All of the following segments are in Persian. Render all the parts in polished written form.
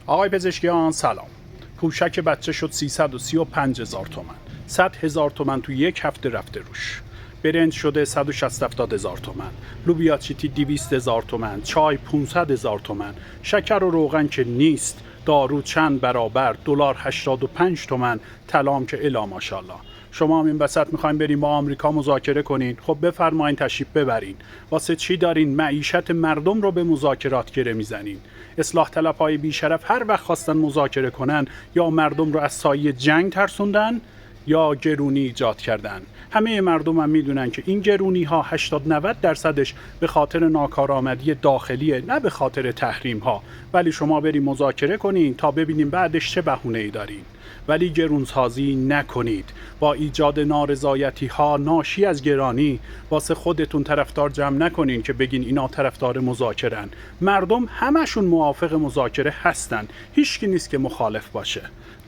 آقای پزشکیان سلام. پوشک بچه شد 335,000 تومن. 100,000 تومن تو یک هفته رفته روش. برنج شده 160,000 تومن. لوبیا چیتی 200,000 تومن. چای 500,000 تومن. شکر و روغن که نیست. دارو چند برابر. دلار 85 تومن. طلام که الا ماشاءالله. شما هم این وسط میخواین بریم با آمریکا مذاکره کنین. خب بفرمایین تشریف ببرین. واسه چی دارین معیشت مردم رو به مذاکرات گره میزنین؟ اصلاح طلب‌های بی‌شرف هر وقت خواستن مذاکره کنن یا مردم رو از سایه جنگ ترسوندن یا گرونی ایجاد کردن. همه مردم هم میدونن که این گرونی ها 80-90 درصدش به خاطر ناکارآمدی داخلیه، نه به خاطر تحریم ها. ولی شما بریم مذاکره کنین تا ببینیم بعدش چه بهونه‌ای دارین. ولی گرونسازی نکنید. با ایجاد نارضایتی ها ناشی از گرانی واسه خودتون طرفدار جمع نکنین که بگین اینا طرفدار مذاکره‌ان. مردم همشون موافق مذاکره هستن. هیچکی نیست که مخالف باشه.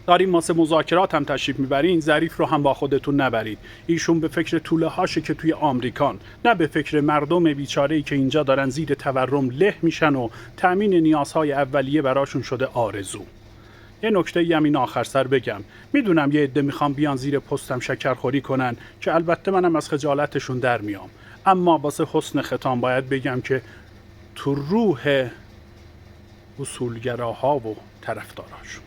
داریم واسه مذاکرات هم تشریف میبرین، ظریف رو هم با خودتون نبرید. ایشون به فکر توله هاشه که توی آمریکان، نه به فکر مردم بیچاره‌ای که اینجا دارن زیر تورم له میشن و تامین نیازهای اولیه براشون شده آرزو. یه نکته همین آخر سر بگم. میدونم یه عده میخوام بیان زیر پستم شکرخوری کنن که البته منم از خجالتشون در میام. اما واسه حسن ختام باید بگم که تو روح اصولگراها و طرفداراشون